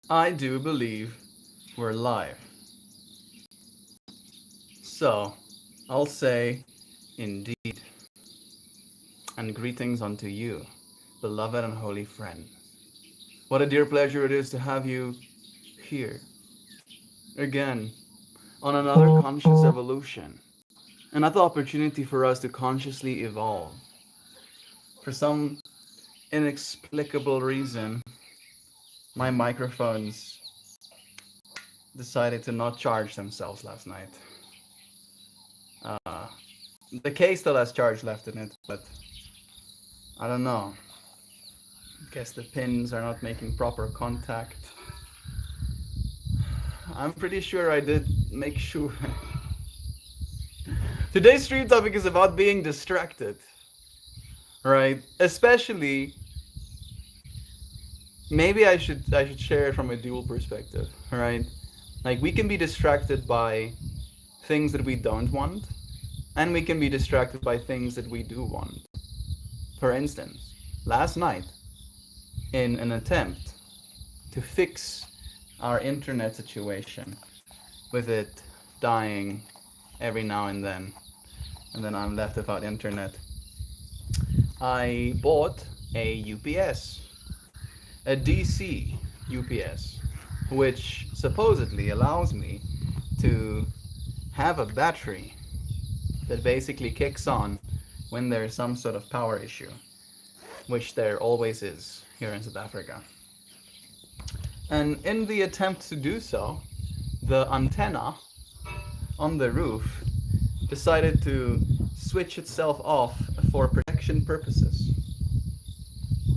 I do believe we're live. So, I'll say, indeed, and greetings unto you, beloved and holy friend. What a dear pleasure it is to have you here again on another conscious evolution. Another opportunity for us to consciously evolve. For some inexplicable reason, my microphones decided to not charge themselves last night. Uh, the case still has charge left in it, but I don't know. Guess the pins are not making proper contact. I'm pretty sure I did make sure. Today's street topic is about being distracted, right? Especially, maybe I should share it from a dual perspective, right? Like we can be distracted by things that we don't want, and we can be distracted by things that we do want. For instance, last night, in an attempt to fix our internet situation, with it dying every now and then I'm left without internet, I bought a UPS, a DC UPS, which supposedly allows me to have a battery that basically kicks on when there's some sort of power issue, which there always is here in South Africa. And in the attempt to do so, the antenna on the roof decided to switch itself off for protection purposes.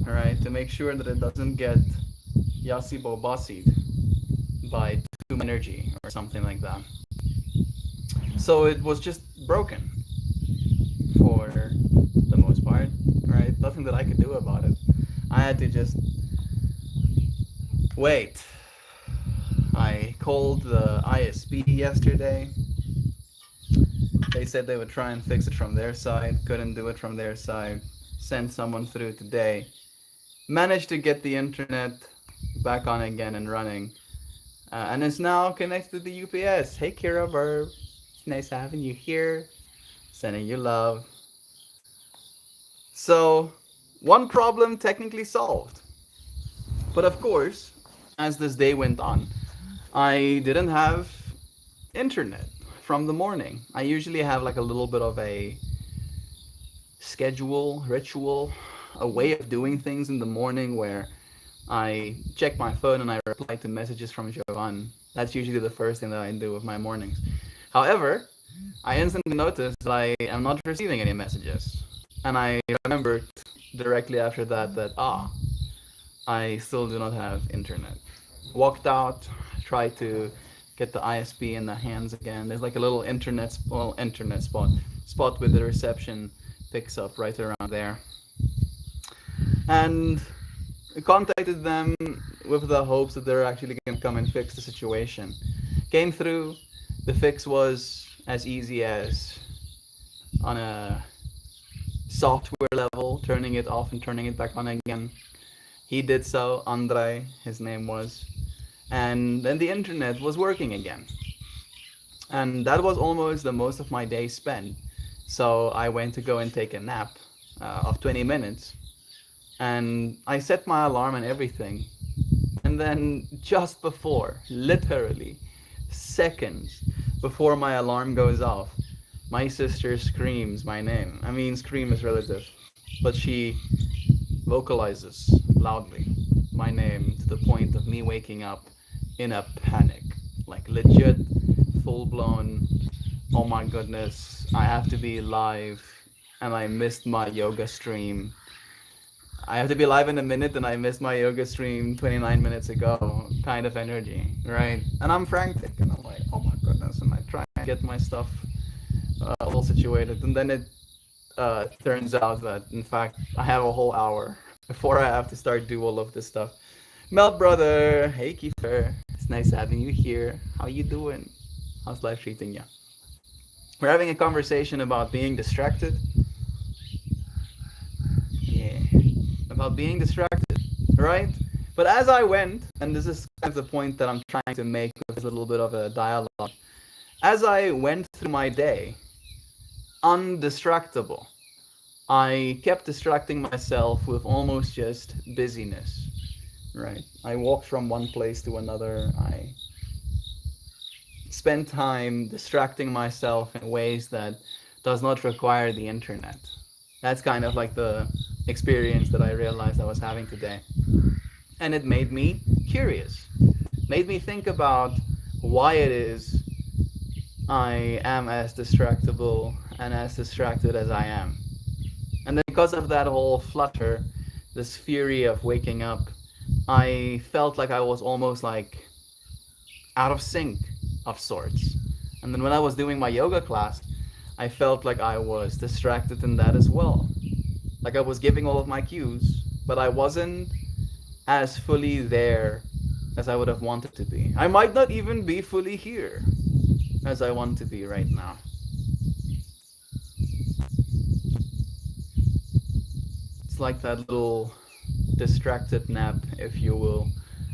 Alright, to make sure that it doesn't get Yasibo Basied by Doom Energy or something like that. So it was just broken for the most part, right? Nothing that I could do about it. I had to just wait. I called the ISP yesterday. They said they would try and fix it from their side, couldn't do it from their side. Sent someone through today. Managed to get the internet back on again and running. And it's now connected to the UPS. Hey Kira Verb, it's nice having you here. Sending you love. So, one problem technically solved. But of course, as this day went on, I didn't have internet from the morning. I usually have like a little bit of a schedule, ritual, a way of doing things in the morning where I check my phone and I reply to messages from Jovan. That's usually the first thing that I do with my mornings. However, I instantly noticed that I am not receiving any messages. And I remembered directly after that I still do not have internet. Walked out, tried to get the ISP in the hands again. There's like a little internet spot with the reception picks up right around there. And I contacted them with the hopes that they're actually going to come and fix the situation. Came through. The fix was as easy as on a software level, turning it off and turning it back on again. He did so, Andre, his name was, and then the internet was working again. And that was almost the most of my day spent. So I went to go and take a nap of 20 minutes, and I set my alarm and everything. And then just before, literally seconds before my alarm goes off, my sister screams my name. I mean, scream is relative, but she vocalizes loudly my name to the point of me waking up in a panic. Like legit, full blown, oh my goodness, I have to be live and I missed my yoga stream. I have to be live in a minute and I missed my yoga stream 29 minutes ago kind of energy, right? And I'm frantic and I'm like, oh my goodness, and I try and get my stuff all situated. And then it turns out that in fact I have a whole hour before I have to start do all of this stuff. Melt brother, hey Kiefer, it's nice having you here. How you doing? How's life treating you? We're having a conversation about being distracted. Yeah, about being distracted, right? But as I went, and this is kind of the point that I'm trying to make with this little bit of a dialogue, as I went through my day, undistractable, I kept distracting myself with almost just busyness, right? I walked from one place to another. I spent time distracting myself in ways that does not require the internet. That's kind of like the experience that I realized I was having today. And it made me curious, made me think about why it is I am as distractible and as distracted as I am. And then because of that whole flutter, this fury of waking up, I felt like I was almost like out of sync of sorts. And then when I was doing my yoga class, I felt like I was distracted in that as well. Like I was giving all of my cues, but I wasn't as fully there as I would have wanted to be. I might not even be fully here as I want to be right now. It's like that little distracted nap, if you will,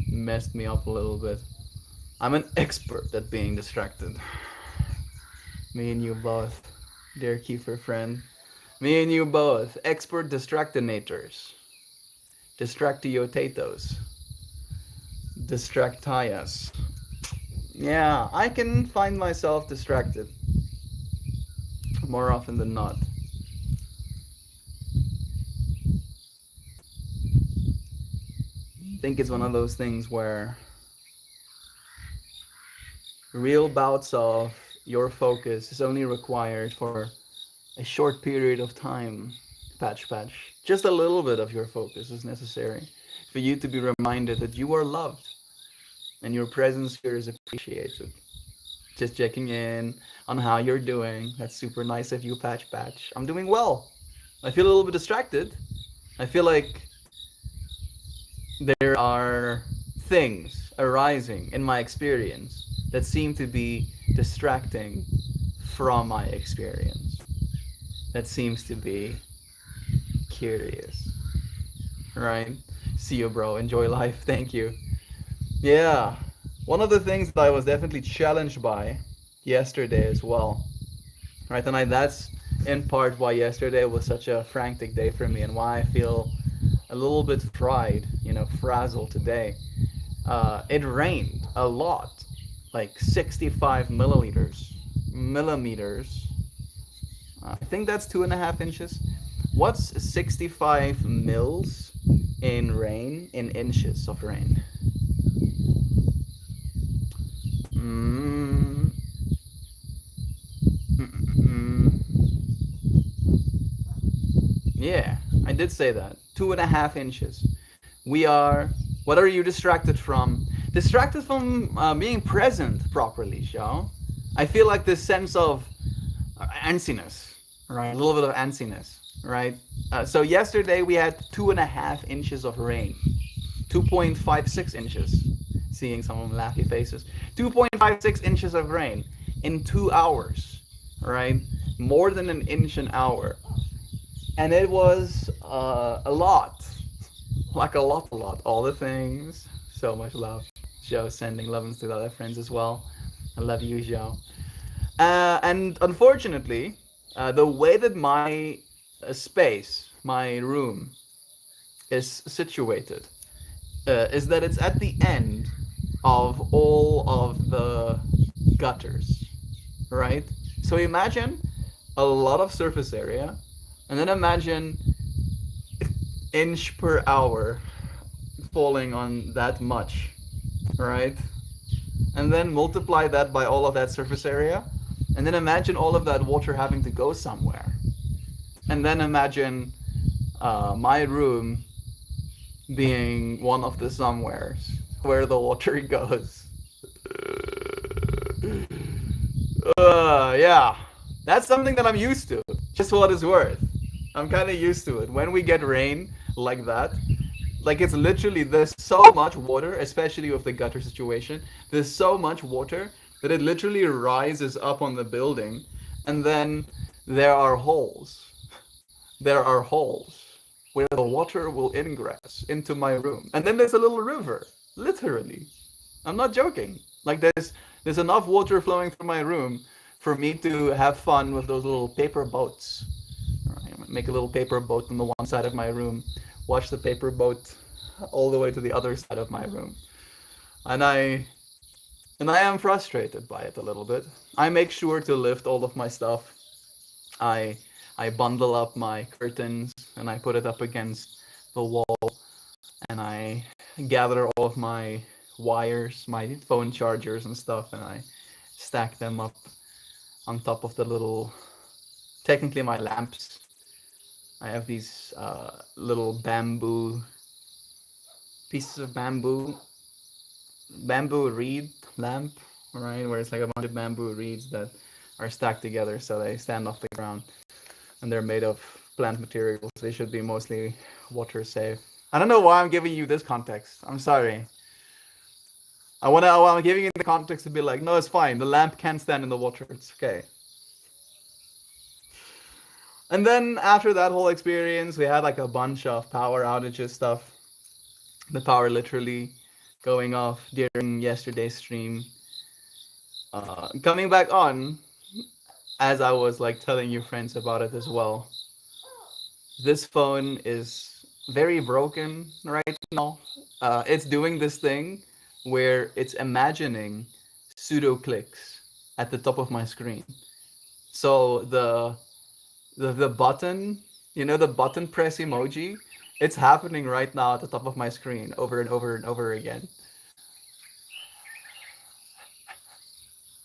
messed me up a little bit. I'm an expert at being distracted. Me and you both, dear Kiefer friend. Me and you both, expert distractinators. Distractiotatos. Distractias. Yeah, I can find myself distracted more often than not. I think it's one of those things where real bouts of your focus is only required for a short period of time. Patch, patch. Just a little bit of your focus is necessary for you to be reminded that you are loved and your presence here is appreciated. Just checking in on how you're doing. That's super nice of you, Patch Patch. I'm doing well. I feel a little bit distracted. I feel like there are things arising in my experience that seem to be distracting from my experience. That seems to be curious. Right? See you, bro. Enjoy life. Thank you. Yeah. One of the things that I was definitely challenged by yesterday as well. Right? And that's in part why yesterday was such a frantic day for me and why I feel a little bit fried, frazzled today. It rained a lot, like 65 millimeters. I think that's 2.5 inches. What's 65 mils in rain, in inches of rain? Mm, mm, yeah, I did say that. 2.5 inches. We are. What are you distracted from? Distracted from being present properly, Xiao. I feel like this sense of antsiness, right? A little bit of antsiness, right? So yesterday we had 2.5 inches of rain, 2.56 inches. Seeing some of them laughy faces. 2.56 inches of rain in 2 hours, right? More than an inch an hour, and it was a lot, like a lot. All the things. So much love. Joe sending loves to the other friends as well. I love you, Joe. And unfortunately, the way that my space, my room, is situated, is that it's at the end of all of the gutters, right? So imagine a lot of surface area, and then imagine inch per hour falling on that much, right? And then multiply that by all of that surface area, and then imagine all of that water having to go somewhere. And then imagine my room being one of the somewheres where the water goes. Yeah, that's something that I'm used to. Just what it's worth. I'm kind of used to it. When we get rain like that, like it's literally there's so much water, especially with the gutter situation. There's so much water that it literally rises up on the building, and then there are holes. There are holes. where the water will ingress into my room. And then there's a little river, literally. I'm not joking. Like there's enough water flowing through my room for me to have fun with those little paper boats. Right, make a little paper boat on the one side of my room, watch the paper boat all the way to the other side of my room. And I am frustrated by it a little bit. I make sure to lift all of my stuff. I I bundle up my curtains and I put it up against the wall, and I gather all of my wires, my phone chargers and stuff, and I stack them up on top of the little, technically my lamps. I have these little bamboo pieces of bamboo reed lamp, right? Where it's like a bunch of bamboo reeds that are stacked together so they stand off the ground, and they're made of plant materials. They should be mostly water safe. I don't know why I'm giving you this context. I'm sorry. I'm giving you the context to be like, no, it's fine. The lamp can stand in the water. It's okay. And then after that whole experience, we had like a bunch of power outages stuff. The power literally going off during yesterday's stream. Coming back on, as I was like telling you friends about it as well. This phone is very broken right now. It's doing this thing where it's imagining pseudo clicks at the top of my screen. So the button, the button press emoji, it's happening right now at the top of my screen over and over and over again.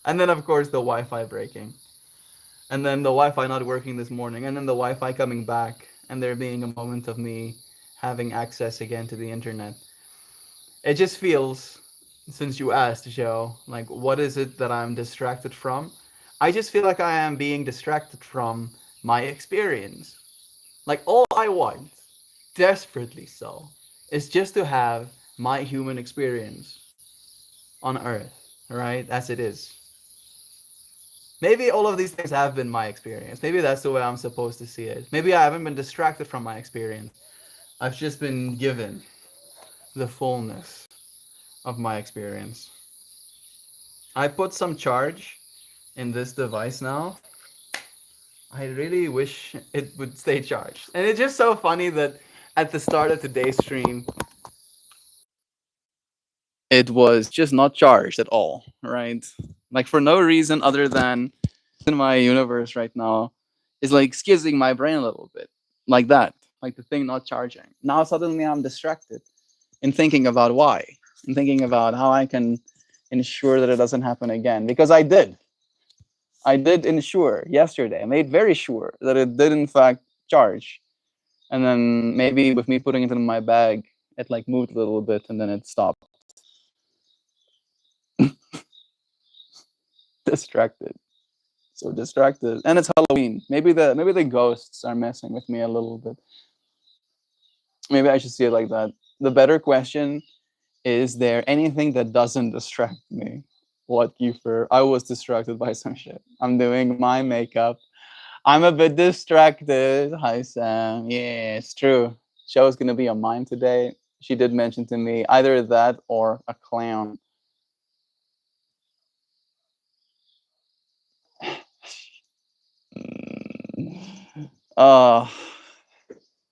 And then of course the Wi-Fi breaking. And then the Wi-Fi not working this morning, and then the Wi-Fi coming back, and there being a moment of me having access again to the internet. It just feels, since you asked, Joe, like what is it that I'm distracted from? I just feel like I am being distracted from my experience. Like all I want, desperately so, is just to have my human experience on Earth, right? As it is. Maybe all of these things have been my experience. Maybe that's the way I'm supposed to see it. Maybe I haven't been distracted from my experience. I've just been given the fullness of my experience. I put some charge in this device now. I really wish it would stay charged. And it's just so funny that at the start of today's stream, it was just not charged at all, right? Like for no reason other than in my universe right now is like skizzing my brain a little bit. Like that. Like the thing not charging. Now suddenly I'm distracted in thinking about why. And thinking about how I can ensure that it doesn't happen again. Because I did. I did ensure yesterday. I made very sure that it did in fact charge. And then maybe with me putting it in my bag, it like moved a little bit and then it stopped. Distracted. So distracted. And it's Halloween. Maybe the ghosts are messing with me a little bit. Maybe I should see it like that. The better question is there anything that doesn't distract me? What, Kiefer? I was distracted by some shit. I'm doing my makeup. I'm a bit distracted. Hi, Sam. Yeah, it's true. Show's gonna be on mine today. She did mention to me either that or a clown. Uh,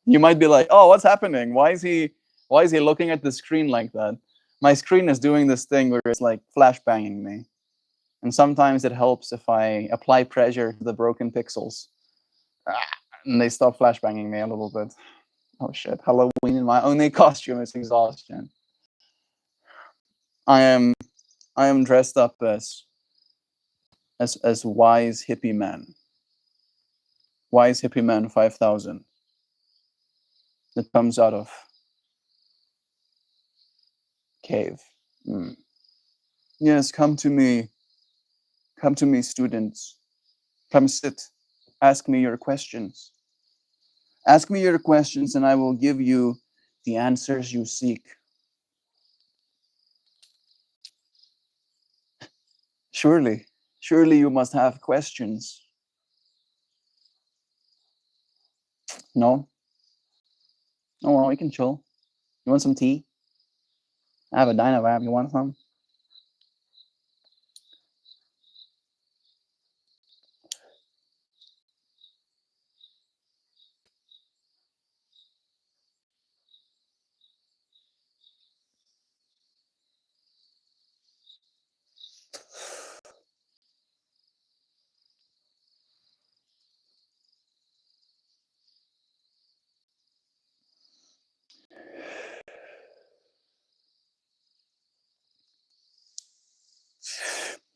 you might be like, oh, what's happening? Why is he looking at the screen like that? My screen is doing this thing where it's like flashbanging me. And sometimes it helps if I apply pressure to the broken pixels. And they stop flashbanging me a little bit. Oh shit, Halloween in my only costume is exhaustion. I am dressed up as wise hippie man. Wise hippie man 5000. That comes out of cave. Mm. Yes, come to me. Come to me, students. Come sit. Ask me your questions. Ask me your questions and I will give you the answers you seek. Surely you must have questions. No? Oh well, we can chill. You want some tea? I have a Dynavap. You want some?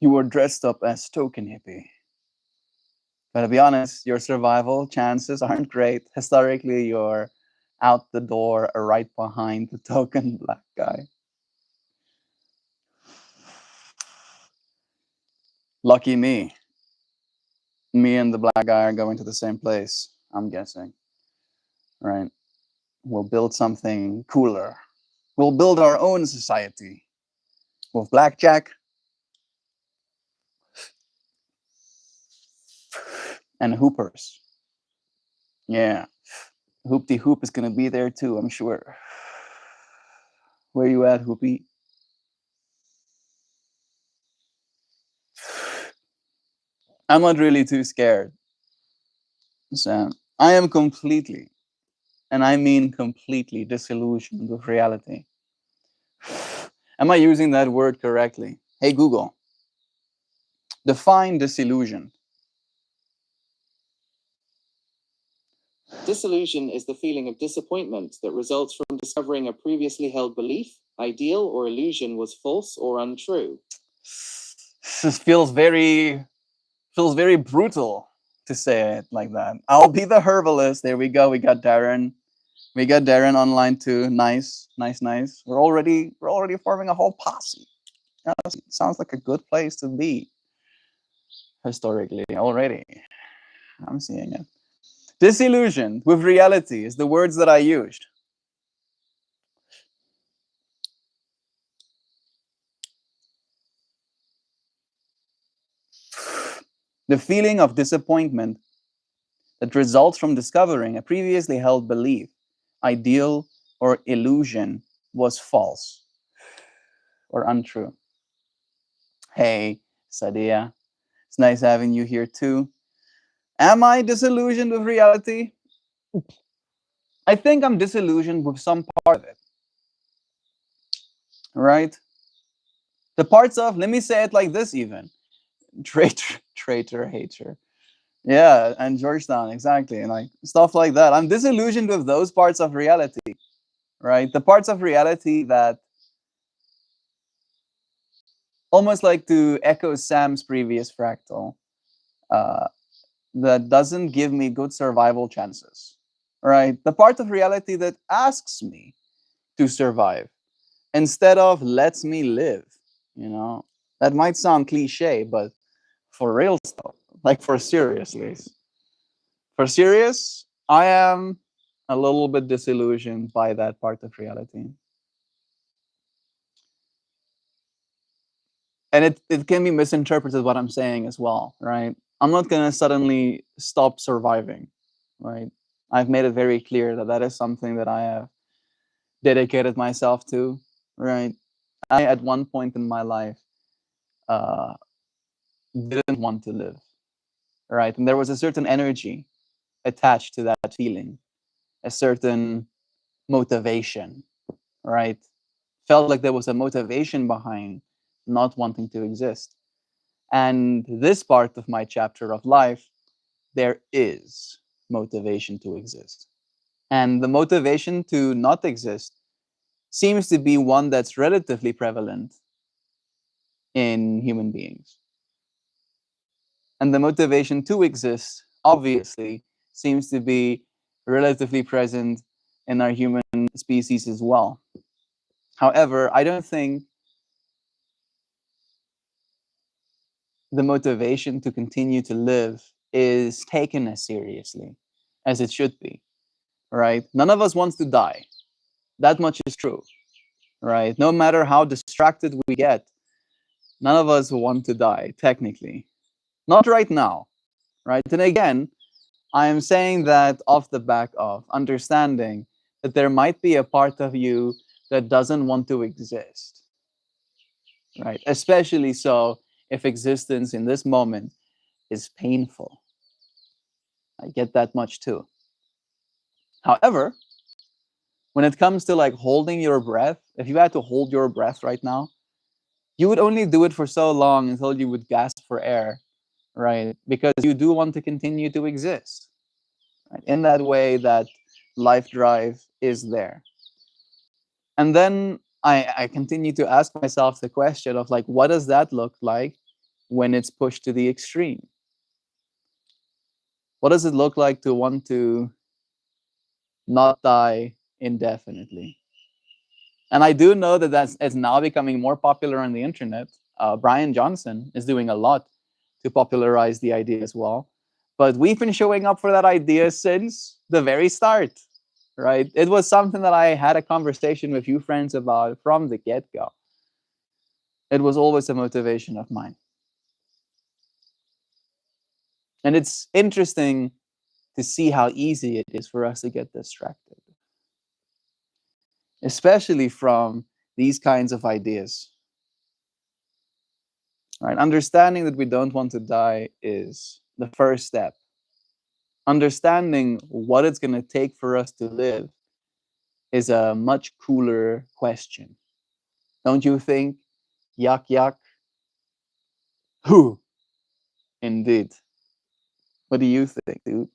You were dressed up as token hippie. But to be honest, your survival chances aren't great. Historically, you're out the door right behind the token black guy. Lucky me. Me and the black guy are going to the same place, I'm guessing. Right? We'll build something cooler. We'll build our own society with blackjack and hoopers. Yeah. Hoopty Hoop is going to be there too, I'm sure. Where you at, Hoopy? I'm not really too scared, Sam. I am completely, and I mean completely, disillusioned with reality. Am I using that word correctly? Hey, Google, define disillusion. Disillusion is the feeling of disappointment that results from discovering a previously held belief, ideal, or illusion was false or untrue. This feels very brutal to say it like that. I'll be the herbalist. There we go. We got Darren. We got Darren online too. Nice, nice, nice. We're already forming a whole posse. Sounds like a good place to be historically already. I'm seeing it. Disillusioned with reality is the words that I used. The feeling of disappointment that results from discovering a previously held belief, ideal, or illusion was false or untrue. Hey, Sadia, it's nice having you here too. Am I disillusioned with reality? I think I'm disillusioned with some part of it, right? The parts of, let me say it like this even, traitor, hater. Yeah, and Georgetown, exactly. And like stuff like that. I'm disillusioned with those parts of reality, right? The parts of reality that almost like to echo Sam's previous fractal, uh, that doesn't give me good survival chances, right? The part of reality that asks me to survive instead of lets me live, you know? That might sound cliche, but for real stuff, like for serious, I am a little bit disillusioned by that part of reality. And it can be misinterpreted what I'm saying as well, right? I'm not going to suddenly stop surviving, right? I've made it very clear that that is something that I have dedicated myself to, right? I, at one point in my life, uh, didn't want to live, right? And there was a certain energy attached to that feeling, a certain motivation, right? Felt like there was a motivation behind not wanting to exist. And this part of my chapter of life, there is motivation to exist. And the motivation to not exist seems to be one that's relatively prevalent in human beings. And the motivation to exist, obviously, seems to be relatively present in our human species as well. However, I don't think the motivation to continue to live is taken as seriously as it should be, right? None of us wants to die. That much is true, right? No matter how distracted we get, none of us want to die, technically. Not right now, right? And again, I am saying that off the back of understanding that there might be a part of you that doesn't want to exist, right? Especially so if existence in this moment is painful. I get that much too. However, when it comes to like holding your breath, if you had to hold your breath right now, you would only do it for so long until you would gasp for air, right? Because you do want to continue to exist. Right? In that way, that life drive is there. And then I continue to ask myself the question of like, what does that look like when it's pushed to the extreme? What does it look like to want to not die indefinitely? And I do know that it's now becoming more popular on the internet. Brian Johnson is doing a lot to popularize the idea as well. But we've been showing up for that idea since the very start, right? It was something that I had a conversation with a few friends about from the get-go. It was always a motivation of mine. And it's interesting to see how easy it is for us to get distracted, especially from these kinds of ideas. Right? Understanding that we don't want to die is the first step. Understanding what it's going to take for us to live is a much cooler question. Don't you think? Yuck, yuck. Who? Indeed. What do you think, dude?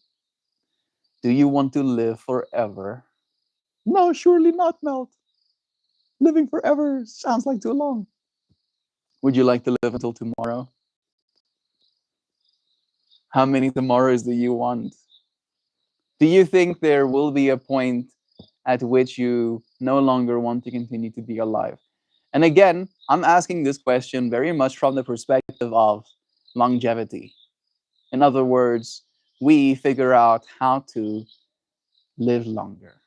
Do you want to live forever? No, surely not, Melt. Living forever sounds like too long. Would you like to live until tomorrow? How many tomorrows do you want? Do you think there will be a point at which you no longer want to continue to be alive? And again, I'm asking this question very much from the perspective of longevity. In other words, we figure out how to live longer.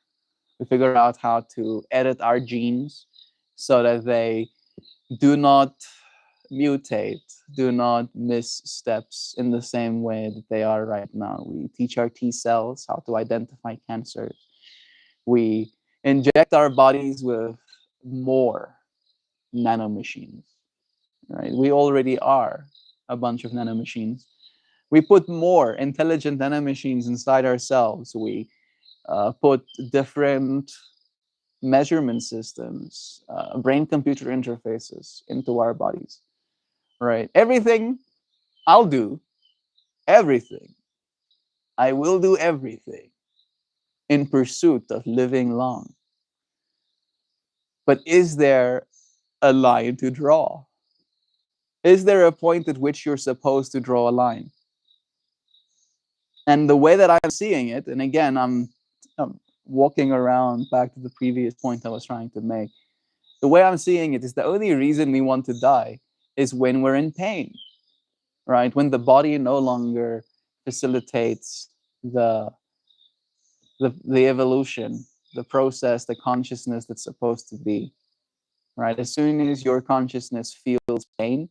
We figure out how to edit our genes so that they do not mutate, do not miss steps in the same way that they are right now. We teach our T cells how to identify cancers. We inject our bodies with more nanomachines, right? We already are a bunch of nanomachines. We put more intelligent nanomachines inside ourselves. We put different measurement systems, brain-computer interfaces into our bodies, right? Everything I'll do, everything. I will do everything in pursuit of living long. But is there a line to draw? Is there a point at which you're supposed to draw a line? And the way that I'm seeing it, and again, I'm walking around back to the previous point I was trying to make. The way I'm seeing it is the only reason we want to die is when we're in pain, right? When the body no longer facilitates the evolution, the process, the consciousness that's supposed to be, right? As soon as your consciousness feels pain,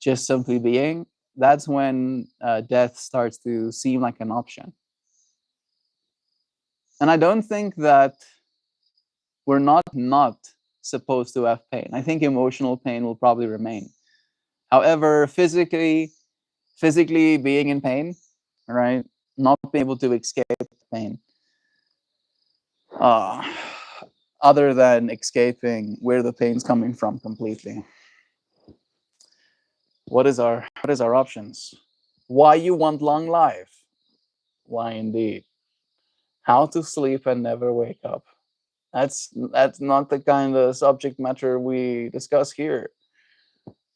just simply being, that's when death starts to seem like an option. And I don't think that we're not supposed to have pain. I think emotional pain will probably remain. However, physically being in pain, right? Not being able to escape pain. Other than escaping where the pain's coming from completely. What is our options? Why you want long life? Why indeed? How to sleep and never wake up. That's not the kind of subject matter we discuss here.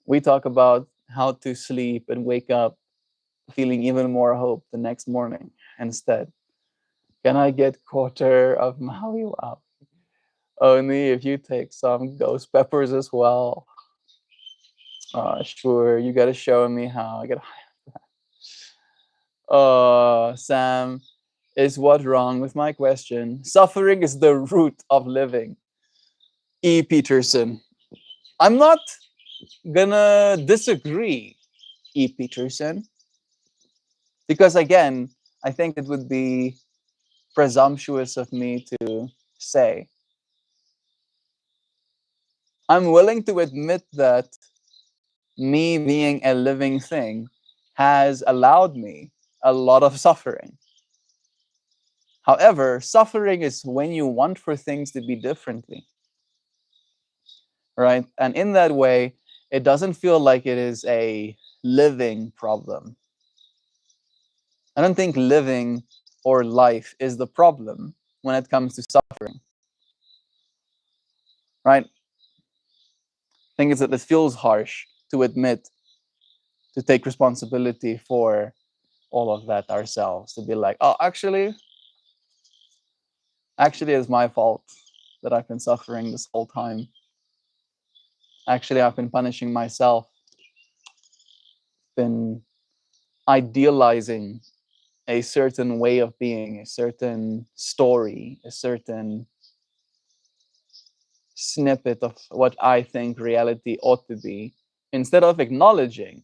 We talk about how to sleep and wake up feeling even more hope the next morning instead. Can I get quarter of Maui? Wow. Only if you take some ghost peppers as well. Sure, you gotta show me how. I gotta Sam, is what wrong with my question? Suffering is the root of living. E. Peterson. I'm not gonna disagree, E. Peterson, because again, I think it would be presumptuous of me to say. I'm willing to admit that me being a living thing has allowed me a lot of suffering. However, suffering is when you want for things to be differently, right? And in that way, it doesn't feel like it is a living problem. I don't think living or life is the problem when it comes to suffering, right? I think it's that it feels harsh to admit, to take responsibility for all of that ourselves, to be like, oh, actually it's my fault that I've been suffering this whole time. Actually, I've been punishing myself, been idealizing a certain way of being, a certain story, a certain snippet of what I think reality ought to be, instead of acknowledging,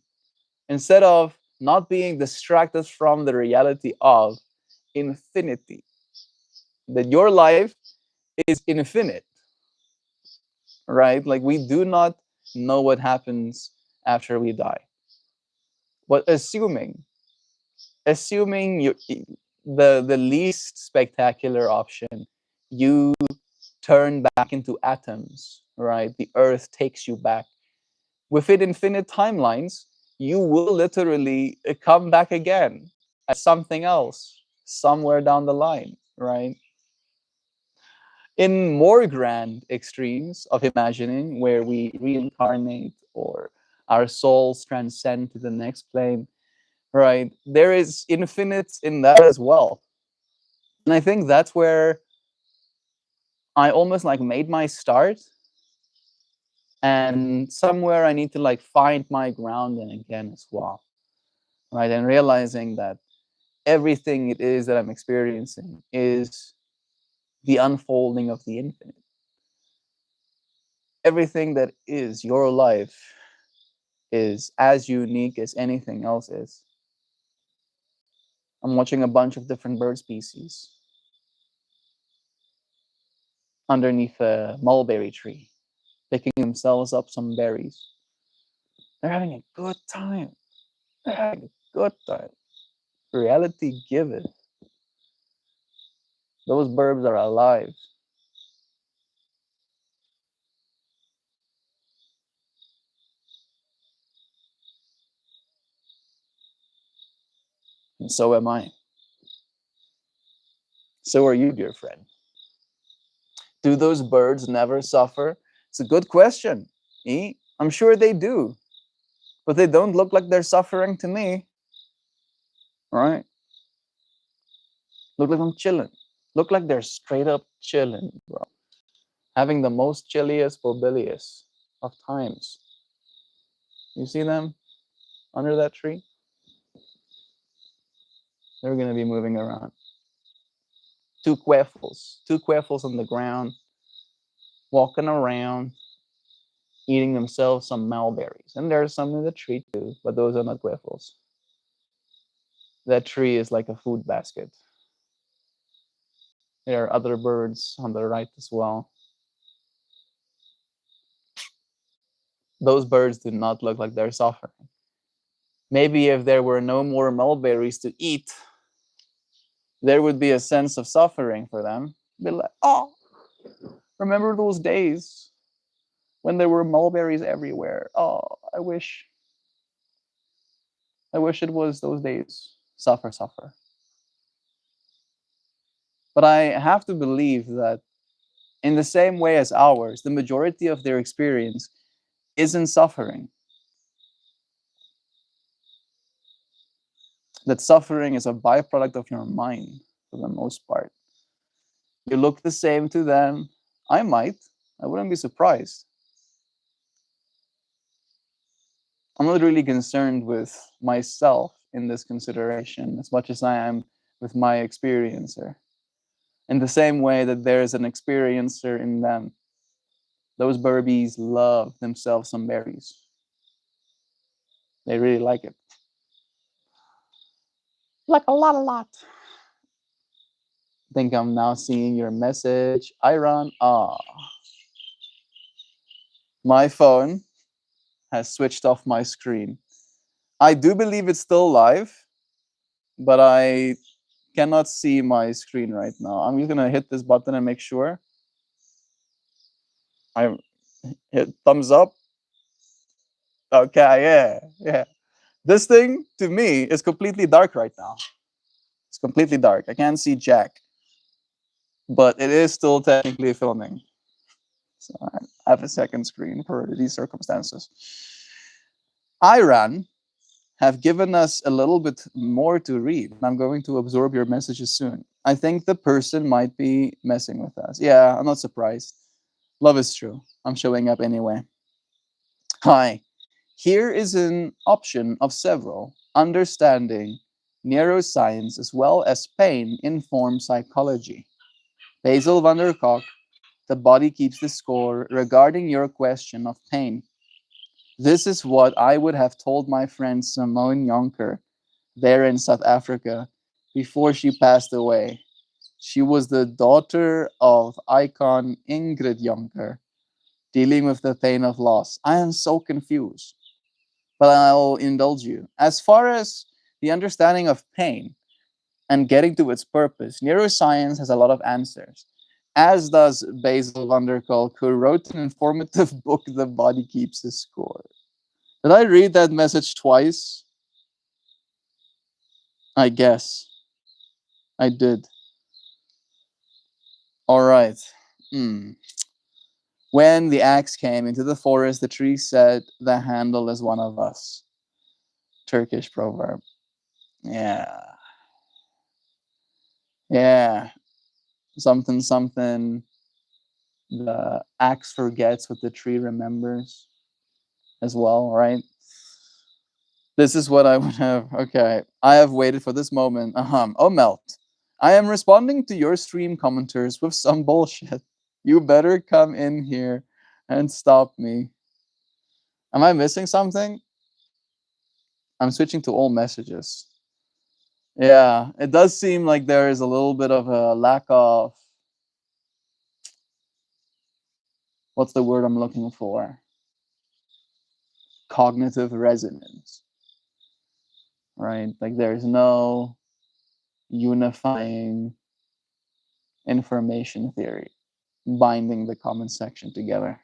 instead of not being distracted from the reality of infinity, that your life is infinite, right? Like, we do not know what happens after we die. But assuming you, the least spectacular option, you turn back into atoms, right? The earth takes you back. Within infinite timelines, you will literally come back again as something else somewhere down the line, right? In more grand extremes of imagining, where we reincarnate or our souls transcend to the next plane, right? There is infinite in that as well. And I think that's where I almost like made my start. And somewhere I need to like find my grounding again as well, right? And realizing that everything it is that I'm experiencing is the unfolding of the infinite. Everything that is your life is as unique as anything else is. I'm watching a bunch of different bird species underneath a mulberry tree, picking themselves up some berries. They're having a good time. They're having a good time. Reality giveth. Those birds are alive. And so am I. So are you, dear friend. Do those birds never suffer? It's a good question. I'm sure they do. But they don't look like they're suffering to me. Right? Look like I'm chilling. Look like they're straight up chilling, bro. Having the most chilliest bobilious of times. You see them under that tree? They're gonna be moving around. Two quaffles on the ground, walking around, eating themselves some mulberries. And there's some in the tree too, but those are not quaffles. That tree is like a food basket. There are other birds on the right as well. Those birds do not look like they're suffering. Maybe if there were no more mulberries to eat, there would be a sense of suffering for them. Be like, oh, remember those days when there were mulberries everywhere? Oh, I wish it was those days. Suffer, suffer. But I have to believe that in the same way as ours, the majority of their experience isn't suffering. That suffering is a byproduct of your mind for the most part. You look the same to them. I wouldn't be surprised. I'm not really concerned with myself in this consideration as much as I am with my experiencer. In the same way that there's an experiencer in them. Those burbies love themselves some berries. They really like it. Like a lot. think I'm now seeing your message. Iron. My phone has switched off my screen. I do believe it's still live, but I cannot see my screen right now. I'm just gonna hit this button and make sure. I hit thumbs up. Okay, yeah. This thing to me is completely dark right now. It's completely dark. I can't see Jack, but it is still technically filming. So I have a second screen for these circumstances. Iran have given us a little bit more to read, and I'm going to absorb your messages soon. I think the person might be messing with us. Yeah, I'm not surprised. Love is true. I'm showing up anyway. Hi. Here is an option of several. Understanding neuroscience as well as pain informed psychology. Basil van der Kolk, The Body Keeps the Score, regarding your question of pain. This is what I would have told my friend Simone Jonker there in South Africa before she passed away. She was the daughter of icon Ingrid Jonker, dealing with the pain of loss. I am so confused, but I'll indulge you. As far as the understanding of pain and getting to its purpose, neuroscience has a lot of answers, as does Basil van der Kolk, who wrote an informative book, The Body Keeps the Score. Did I read that message twice? I guess I did. All right. When the axe came into the forest, the tree said, "The handle is one of us." Turkish proverb. Yeah. Yeah. Something, something. The axe forgets what the tree remembers as well, right? This is what I would have. Okay. I have waited for this moment. Oh, Melt. I am responding to your stream commenters with some bullshit. You better come in here and stop me. Am I missing something? I'm switching to all messages. Yeah, it does seem like there is a little bit of a lack of, what's the word I'm looking for? Cognitive resonance, right? Like there's no unifying information theory binding the comment section together.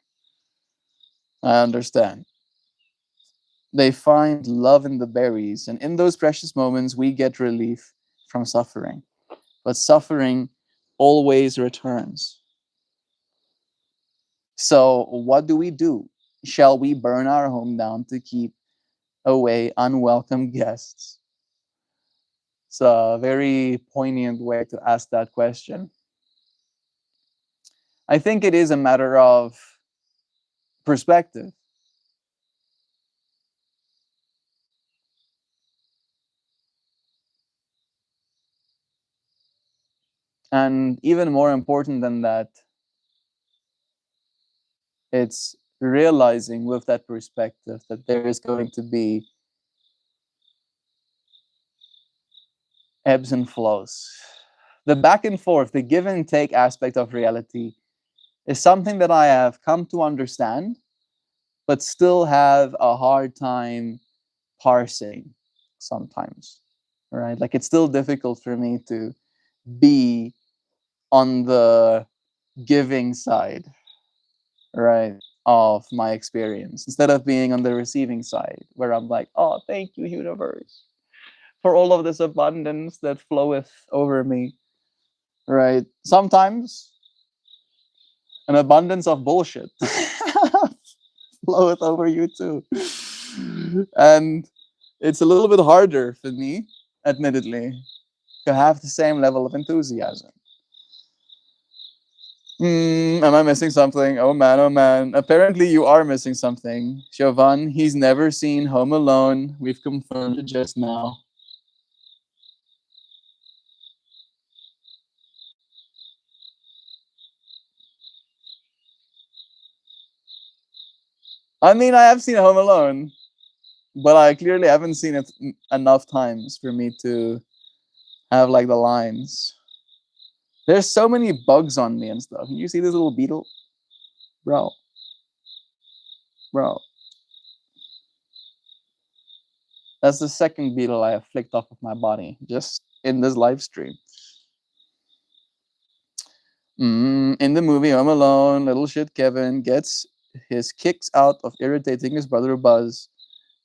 I understand. They find love in the berries, and in those precious moments, we get relief from suffering. But suffering always returns. So, what do we do? Shall we burn our home down to keep away unwelcome guests? It's a very poignant way to ask that question. I think it is a matter of perspective. And even more important than that, it's realizing with that perspective that there is going to be ebbs and flows. The back and forth, the give and take aspect of reality is something that I have come to understand, but still have a hard time parsing sometimes. Right? Like it's still difficult for me to be on the giving side, right, of my experience instead of being on the receiving side where I'm like, oh, thank you, universe, for all of this abundance that floweth over me, right? Sometimes an abundance of bullshit floweth over you too. And it's a little bit harder for me, admittedly, to have the same level of enthusiasm. Am I missing something? Oh man, oh man. Apparently you are missing something. Siobhan, he's never seen Home Alone. We've confirmed it just now. I mean, I have seen Home Alone, but I clearly haven't seen it enough times for me to have like the lines. There's so many bugs on me and stuff. You see this little beetle? Bro. Bro. That's the second beetle I have flicked off of my body just in this live stream. In the movie Home Alone, little shit Kevin gets his kicks out of irritating his brother Buzz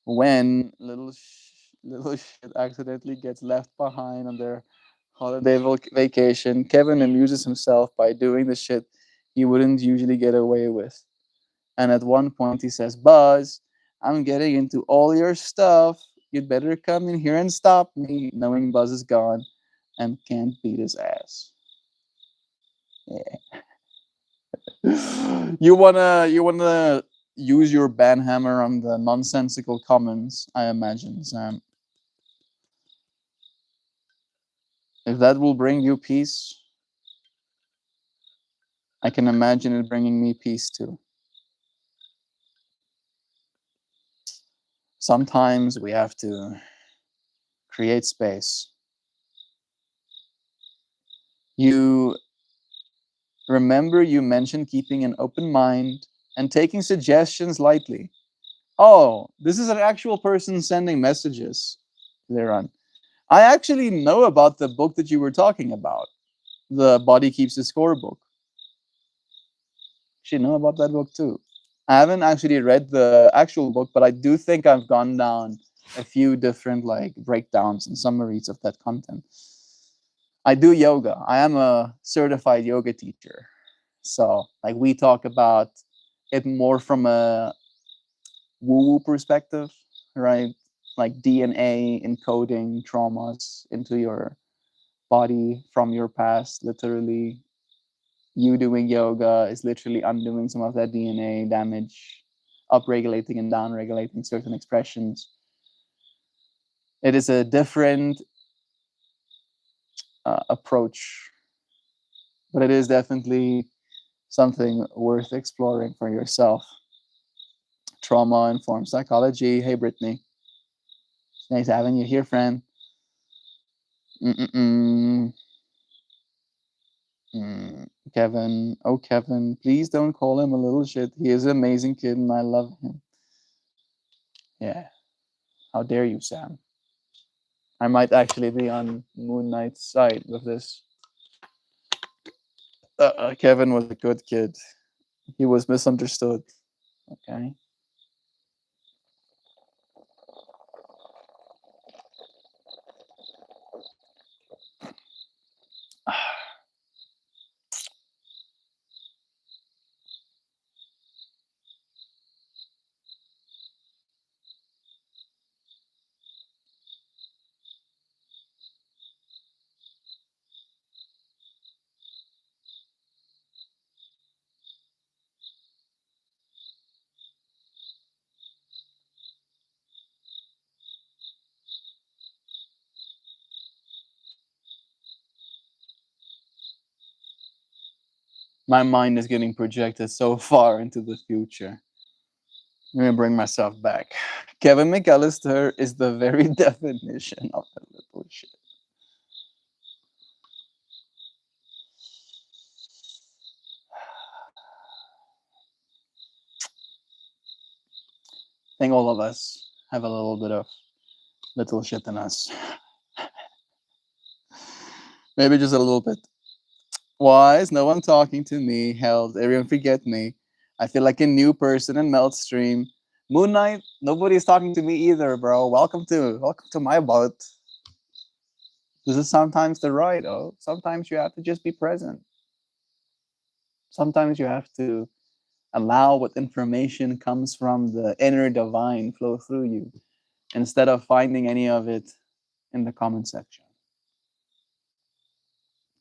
when little shit accidentally gets left behind on their holiday vacation. Kevin amuses himself by doing the shit he wouldn't usually get away with. And at one point he says, Buzz, I'm getting into all your stuff. You'd better come in here and stop me, knowing Buzz is gone and can't beat his ass. Yeah. You wanna use your banhammer on the nonsensical comments, I imagine, Sam. If that will bring you peace, I can imagine it bringing me peace too. Sometimes we have to create space. You remember you mentioned keeping an open mind and taking suggestions lightly. Oh, this is an actual person sending messages there on. I actually know about the book that you were talking about, the Body Keeps the Score book. Actually know about that book too. I haven't actually read the actual book, but I do think I've gone down a few different like breakdowns and summaries of that content. I do yoga. I am a certified yoga teacher. So like we talk about it more from a woo-woo perspective, right? Like DNA encoding traumas into your body from your past, literally. You doing yoga is literally undoing some of that DNA damage, upregulating and downregulating certain expressions. It is a different approach, but it is definitely something worth exploring for yourself. Trauma informed psychology. Hey, Brittany. Nice having you here, friend. Mm-mm-mm. Kevin, oh Kevin, please don't call him a little shit. He is an amazing kid and I love him. Yeah. How dare you, Sam? I might actually be on Moon Knight's side with this. Kevin was a good kid. He was misunderstood. Okay. My mind is getting projected so far into the future. Let me bring myself back. Kevin McAllister is the very definition of a little shit. I think all of us have a little bit of little shit in us. Maybe just a little bit. Why is no one talking to me? Hell, did everyone forget me? I feel like a new person in Melt Stream. Moon Knight, nobody's talking to me either, bro. Welcome to my boat. This is sometimes the ride, oh. Sometimes you have to just be present. Sometimes you have to allow what information comes from the inner divine flow through you instead of finding any of it in the comment section.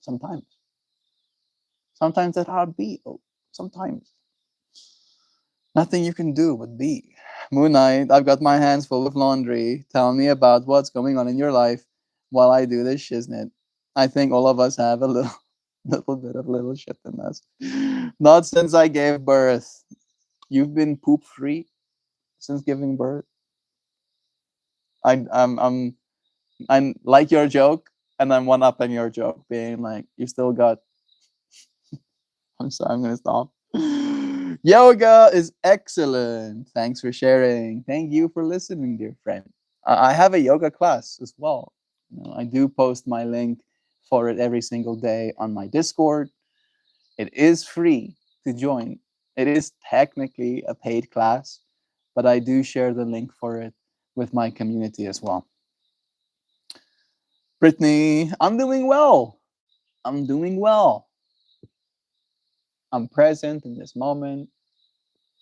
Sometimes. Sometimes that's how it be. Oh, sometimes. Nothing you can do but be. Moon Knight, I've got my hands full of laundry. Tell me about what's going on in your life while I do this shiznit. I think all of us have a little bit of little shit in us. Not since I gave birth. You've been poop free since giving birth. I'm like your joke, and I'm one upping your joke, being like, you still got I'm sorry, I'm gonna stop. Yoga is excellent. Thanks for sharing. Thank you for listening, dear friend. I have a yoga class as well. I do post my link for it every single day on my Discord. It is free to join. It is technically a paid class, but I do share the link for it with my community as well. Brittany, I'm doing well. I'm doing well. I'm present in this moment.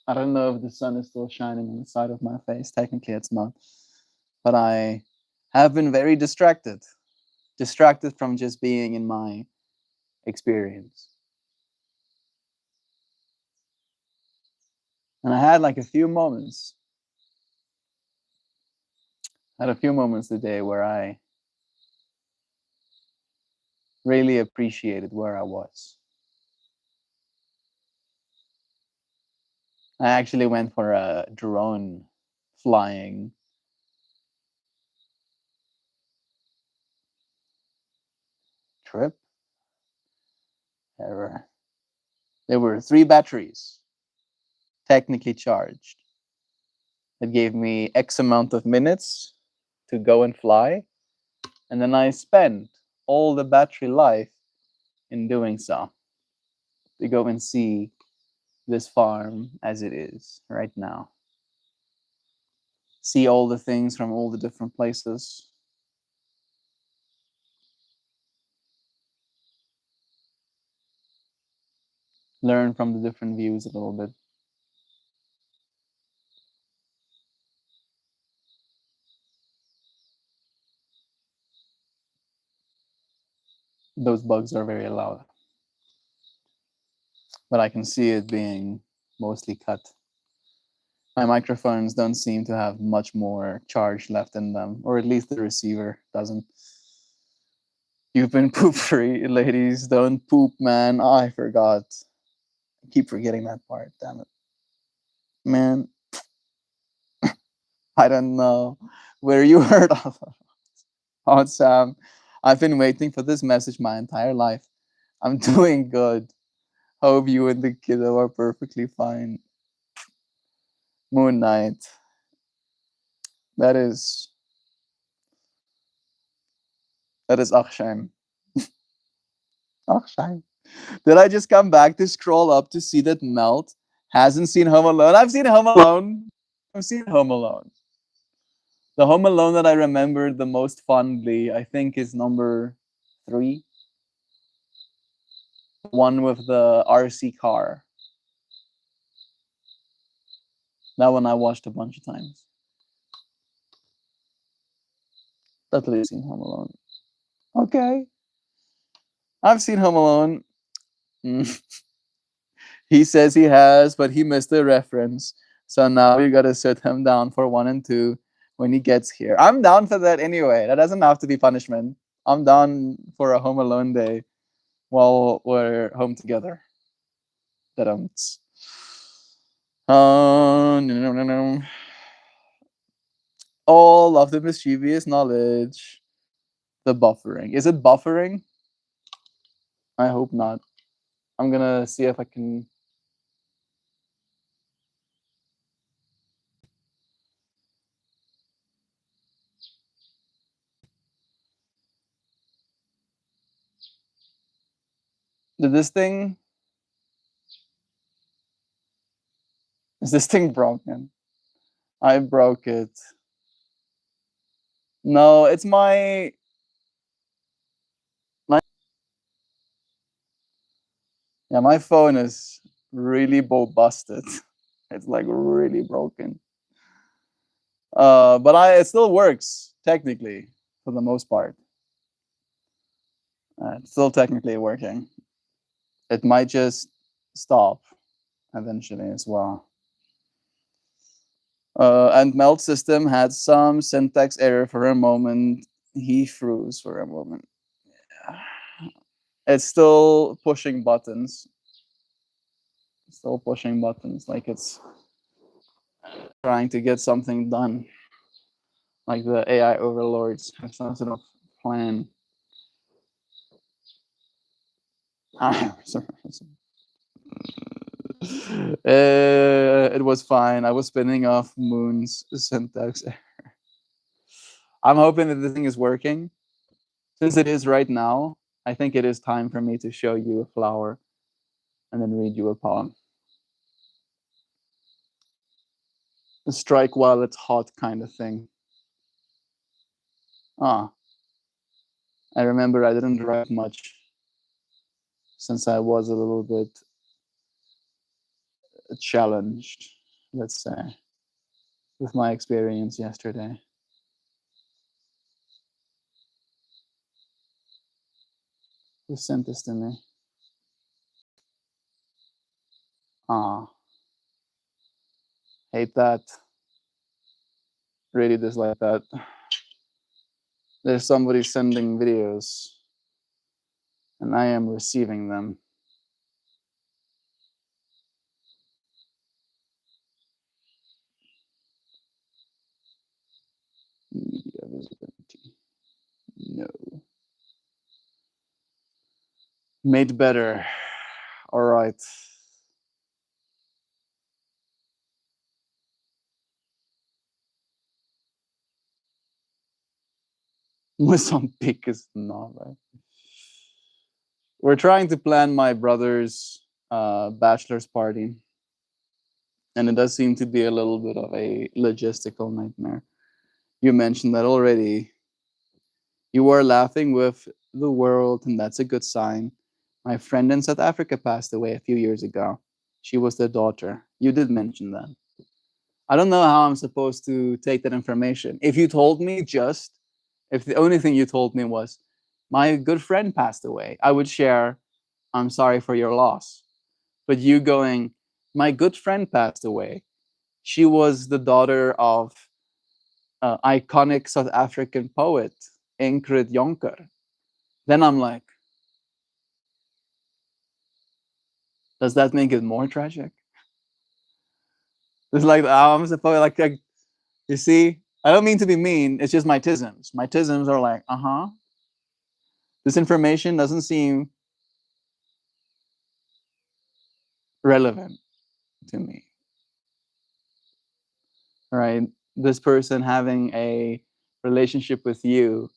I don't know if the sun is still shining on the side of my face. Technically, it's not. But I have been very distracted. Distracted from just being in my experience. And I had like a few moments. I had a few moments today where I really appreciated where I was. I actually went for a drone flying trip. There were 3 batteries technically charged. It gave me X amount of minutes to go and fly. And then I spent all the battery life in doing so. To go and see this farm as it is right now. See all the things from all the different places. Learn from the different views a little bit. Those bugs are very loud. But I can see it being mostly cut. My microphones don't seem to have much more charge left in them, or at least the receiver doesn't. You've been poop free, ladies. Don't poop, man. Oh, I forgot. I keep forgetting that part. Damn it. Man, I don't know where you heard of it. Oh, Sam, I've been waiting for this message my entire life. I'm doing good. Hope you and the kiddo are perfectly fine. Moon Knight. That is Akshay. Akshay. Did I just come back to scroll up to see that Melt hasn't seen Home Alone? I've seen Home Alone. I've seen Home Alone. The Home Alone that I remember the most fondly, I think, is number 3. The one with the RC car. That one I watched a bunch of times. Totally seen Home Alone. Okay. I've seen Home Alone. He says he has, but he missed the reference. So now we gotta sit him down for 1 and 2 when he gets here. I'm down for that anyway. That doesn't have to be punishment. I'm down for a Home Alone day while we're home together. No. All of the mischievous knowledge. The buffering. Is it buffering? I hope not. I'm gonna see if I can. Did this thing? Is this thing broken? I broke it. No, it's my. Yeah, my phone is really busted. It's like really broken. But it still works technically for the most part. It's still technically working. It might just stop eventually as well. And Melt system had some syntax error for a moment. He froze for a moment. It's still pushing buttons. Still pushing buttons like it's trying to get something done. Like the AI overlords have some sort of plan. It was fine. I was spinning off Moon's syntax. I'm hoping that the thing is working. Since it is right now, I think it is time for me to show you a flower and then read you a poem. A strike while it's hot kind of thing. Ah, I remember I didn't write much since I was a little bit challenged, let's say, with my experience yesterday. Who sent this to me? Ah, hate that. Really dislike that. There's somebody sending videos and I am receiving them. Media visibility. No. Made better. All right. Mozambique is not right. We're trying to plan my brother's bachelor's party, and it does seem to be a little bit of a logistical nightmare. You mentioned that already. You were laughing with the world, and that's a good sign. My friend in South Africa passed away a few years ago. She was the daughter. You did mention that. I don't know how I'm supposed to take that information. If you told me if the only thing you told me was, my good friend passed away, I would share, I'm sorry for your loss. But you going, my good friend passed away. She was the daughter of iconic South African poet, Ingrid Jonker. Then I'm like, does that make it more tragic? It's like, I'm supposed, like, you see, I don't mean to be mean. It's just my tisms. My tisms are like, this information doesn't seem relevant to me, right? This person having a relationship with you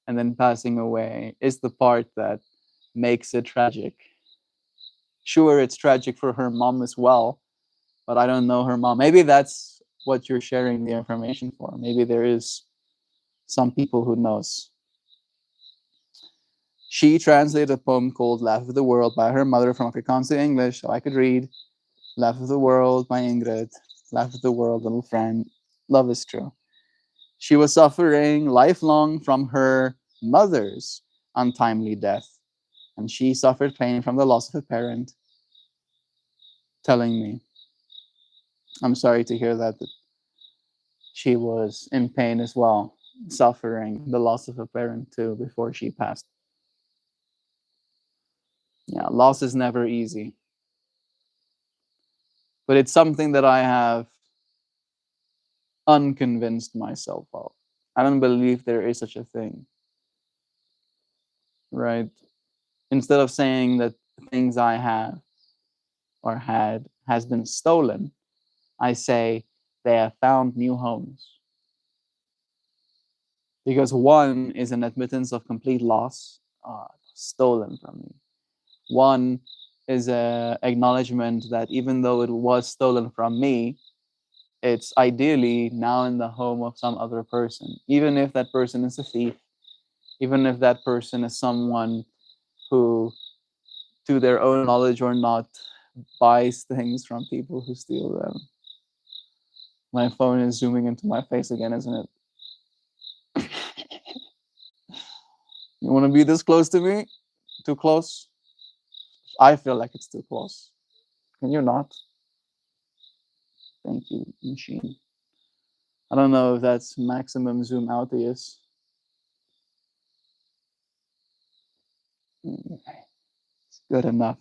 and then passing away is the part that makes it tragic. Sure, it's tragic for her mom as well, but I don't know her mom. Maybe that's what you're sharing the information for. Maybe there is some people who knows. She translated a poem called Laugh of the World by her mother from Afrikaans to English, so I could read. Laugh of the World by Ingrid. Laugh of the World, little friend. Love is true. She was suffering lifelong from her mother's untimely death, and she suffered pain from the loss of a parent, telling me, I'm sorry to hear that she was in pain as well, suffering the loss of a parent too before she passed. Yeah, loss is never easy. But it's something that I have unconvinced myself of. I don't believe there is such a thing. Right? Instead of saying that things I have or had has been stolen, I say they have found new homes. Because one is an admittance of complete loss, stolen from me. One is a acknowledgement that even though it was stolen from me, it's ideally now in the home of some other person, even if that person is a thief, even if that person is someone who, to their own knowledge or not, buys things from people who steal them. My phone is zooming into my face again, isn't it? You want to be this close to me? Too close? I feel like it's too close. Can you not? Thank you, machine. I don't know if that's maximum zoom out is. It's good enough.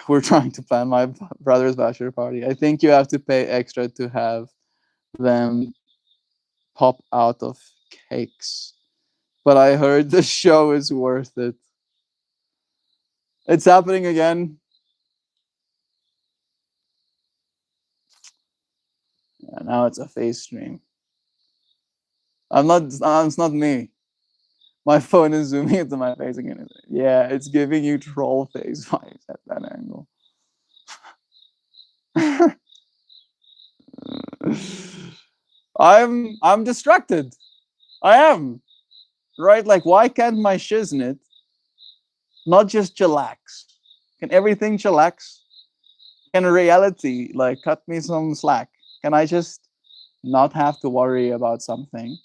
We're trying to plan my brother's bachelor party. I think you have to pay extra to have them pop out of cakes. But I heard the show is worth it. It's happening again. Yeah, now it's a face stream. I'm not. It's not me. My phone is zooming into my face again. Yeah, it's giving you troll face vibes at that angle. I'm distracted. I am. Right? Like, why can't my shiznit not just chillax? Can everything chillax? Can reality like cut me some slack? Can I just not have to worry about something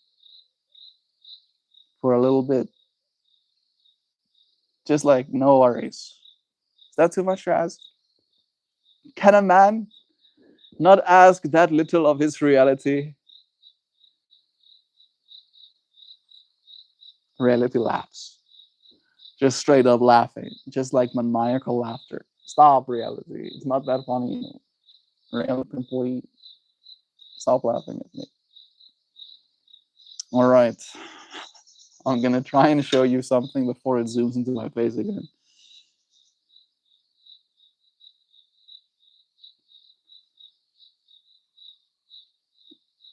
for a little bit? Just like no worries. Is that too much to ask? Can a man not ask that little of his reality? Reality laughs. Just straight up laughing. Just like maniacal laughter. Stop, reality. It's not that funny. Reality, please. Stop laughing at me. All right. I'm going to try and show you something before it zooms into my face again.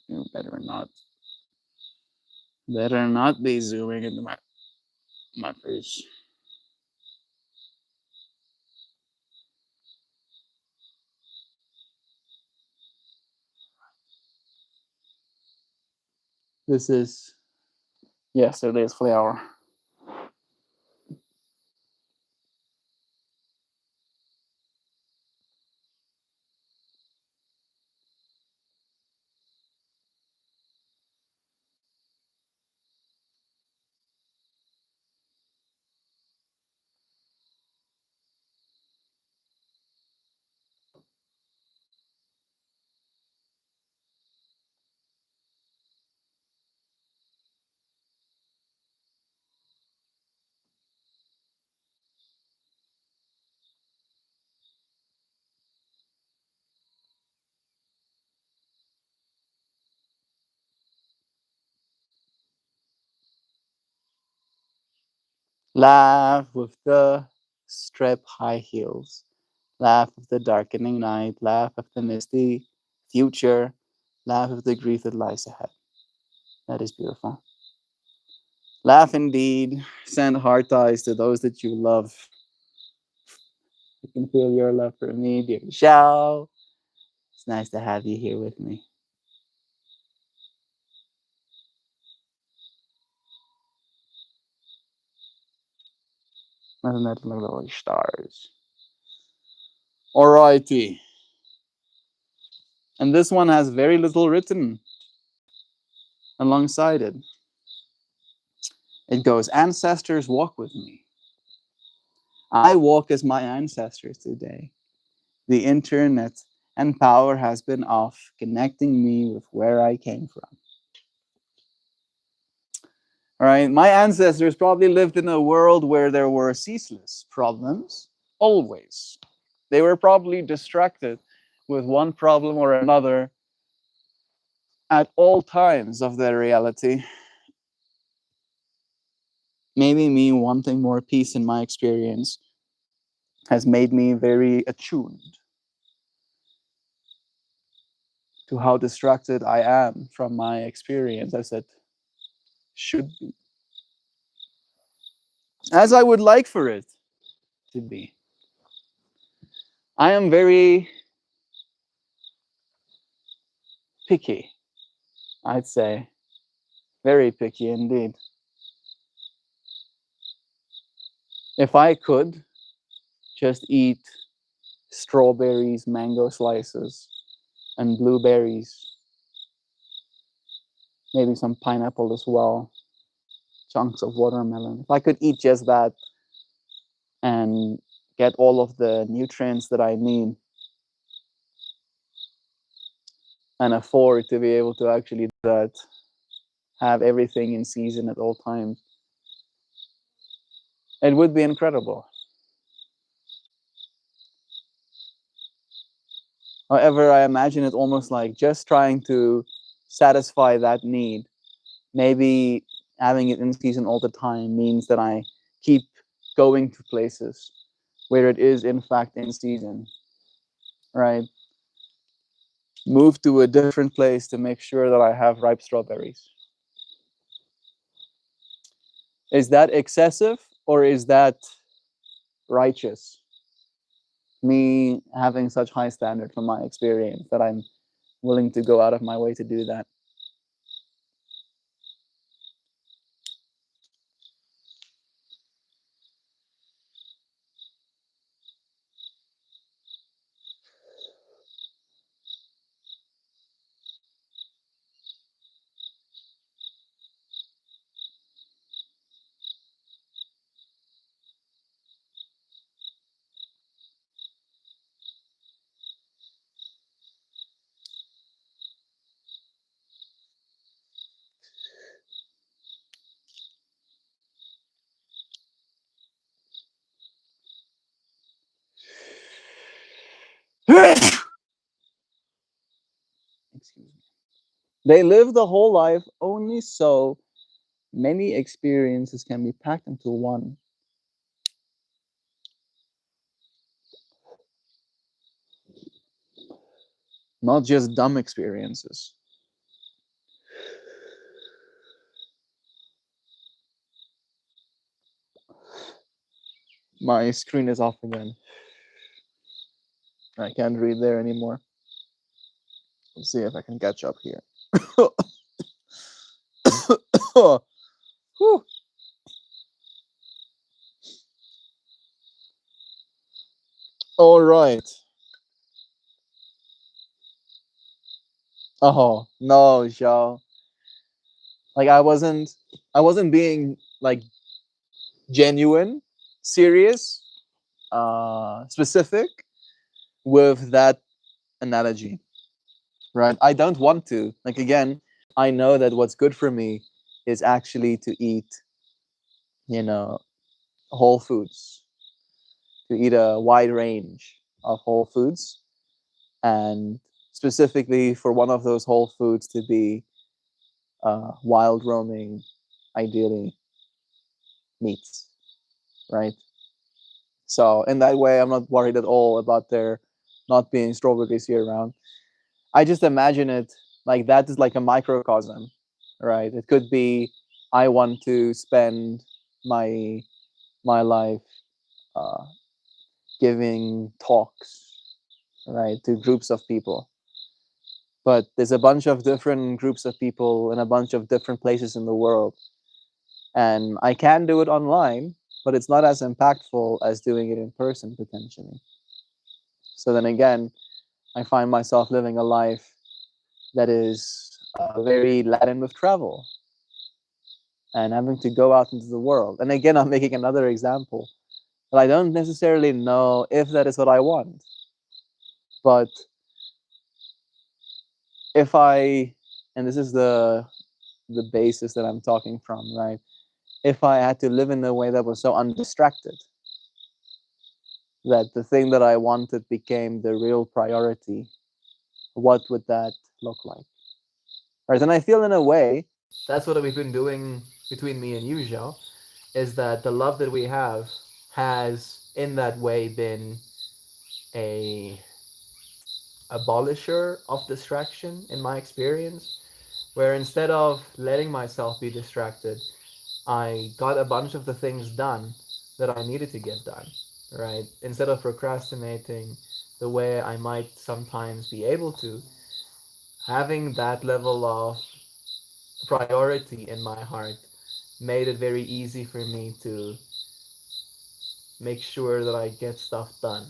You better not. Better not be zooming into my face. This is yesterday's flower. Laugh with the strip high heels. Laugh of the darkening night. Laugh of the misty future. Laugh of the grief that lies ahead. That is beautiful. Laugh indeed. Send heart ties to those that you love. I can feel your love for me, dear Michelle. It's nice to have you here with me. Isn't that lovely stars? Alrighty. And this one has very little written alongside it. It goes, ancestors walk with me. I walk as my ancestors today. The internet and power has been off, connecting me with where I came from. All right, my ancestors probably lived in a world where there were ceaseless problems, always. They were probably distracted with one problem or another at all times of their reality. Maybe me wanting more peace in my experience has made me very attuned to how distracted I am from my experience as it should be. As I would like for it to be. I am very picky, I'd say. Very picky indeed. If I could just eat strawberries, mango slices, and blueberries, maybe some pineapple as well, chunks of watermelon. If I could eat just that and get all of the nutrients that I need and afford to be able to actually do that, have everything in season at all times, it would be incredible. However, I imagine it almost like just trying to satisfy that need. Maybe having it in season all the time means that I keep going to places where it is in fact in season, right? Move to a different place to make sure that I have ripe strawberries. Is that excessive or is that righteous? Me having such high standard from my experience that I'm willing to go out of my way to do that. Excuse me. They live the whole life only so many experiences can be packed into one. Not just dumb experiences. My screen is off again. I can't read there anymore. Let's see if I can catch up here. Whew. All right. Oh no, Joe. Like I wasn't being like genuine, serious, specific with that analogy, right? I don't want to. Like again, I know that what's good for me is actually to eat, you know, whole foods, to eat a wide range of whole foods, and specifically for one of those whole foods to be wild roaming, ideally meats, right? So in that way, I'm not worried at all about there not being strawberries year round. I just imagine it like that is like a microcosm, right? It could be I want to spend my my life uh, giving talks, right, to groups of people. But there's a bunch of different groups of people in a bunch of different places in the world, and I can do it online, but it's not as impactful as doing it in person potentially. So then again, I find myself living a life that is very laden with travel and having to go out into the world. And again, I'm making another example, but I don't necessarily know if that is what I want. But if I, and this is the basis that I'm talking from, right? If I had to live in a way that was so undistracted that the thing that I wanted became the real priority, what would that look like? Right? And I feel in a way, That's what we've been doing between me and you, Zhao, is that the love that we have has in that way been a abolisher of distraction in my experience, where instead of letting myself be distracted, I got a bunch of the things done that I needed to get done, right? Instead of procrastinating the way I might sometimes be able to, having that level of priority in my heart made it very easy for me to make sure that I get stuff done,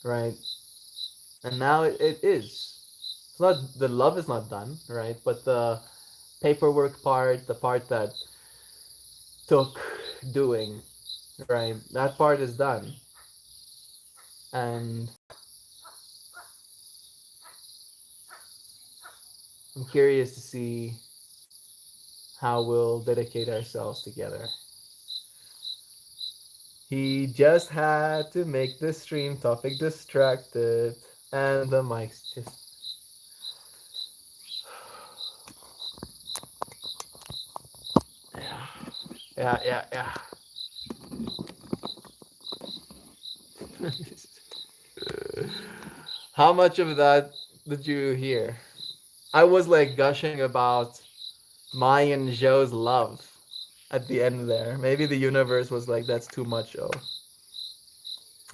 right? And now it is. It's not the love is not done, right? But the paperwork part, the part that took doing, right? That part is done. And I'm curious to see how we'll dedicate ourselves together. He just had to make the stream topic distracted, and the mic's just. Yeah, yeah, yeah, yeah. How much of that did you hear? I was like gushing about my and Joe's love at the end there. Maybe the universe was like, that's too much, oh.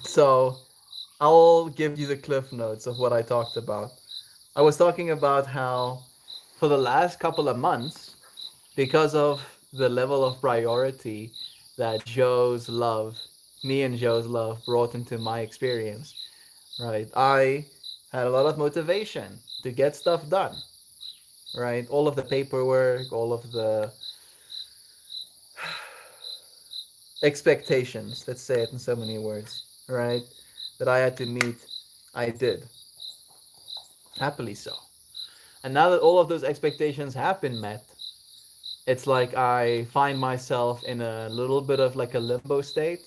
So I'll give you the cliff notes of what I talked about. I was talking about how for the last couple of months, because of the level of priority that Joe's love, me and Joe's love brought into my experience, right? I had a lot of motivation to get stuff done, right? All of the paperwork, all of the expectations, let's say it in so many words, right? That I had to meet, I did. Happily so. And now that all of those expectations have been met, it's like I find myself in a little bit of like a limbo state.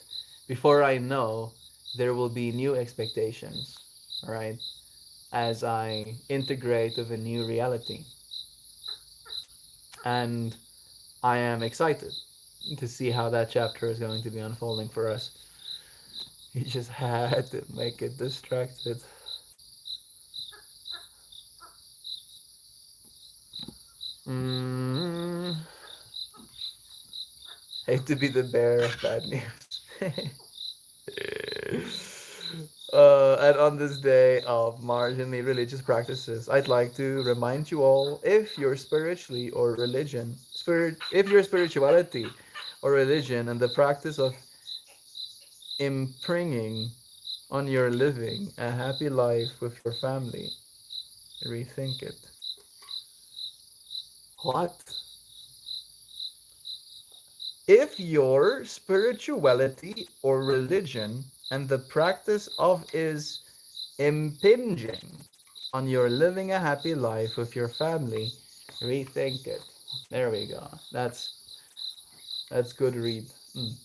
Before I know, there will be new expectations, right? As I integrate with a new reality. And I am excited to see how that chapter is going to be unfolding for us. You just had to make it distracted. Mm, hate to be the bearer of bad news. And on this day of marginally religious practices, I'd like to remind you all, if you're spiritually or religion, if your spirituality or religion and the practice of impringing on your living a happy life with your family, rethink it. What? If your spirituality or religion and the practice of is impinging on your living a happy life with your family, rethink it. There we go. That's good read. Mm.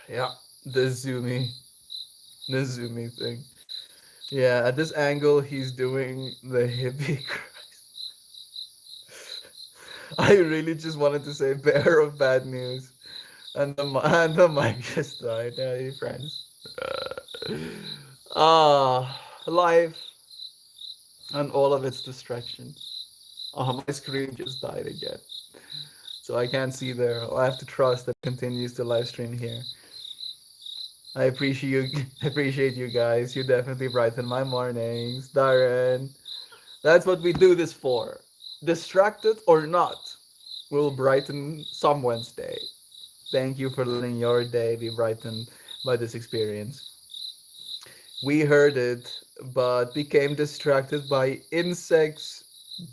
Yeah, the zoomy thing. Yeah, at this angle, he's doing the hippie. I really just wanted to say bearer of bad news, and the mic just died. Hey, friends. Life and all of its distractions. Oh, my screen just died again, so I can't see there. I have to trust that it continues to live stream here. I appreciate you. Appreciate you guys. You definitely brighten my mornings, Darren. That's what we do this for. Distracted or not, we'll brighten someone's day. Thank you for letting your day be brightened by this experience. We heard it, but became distracted by insects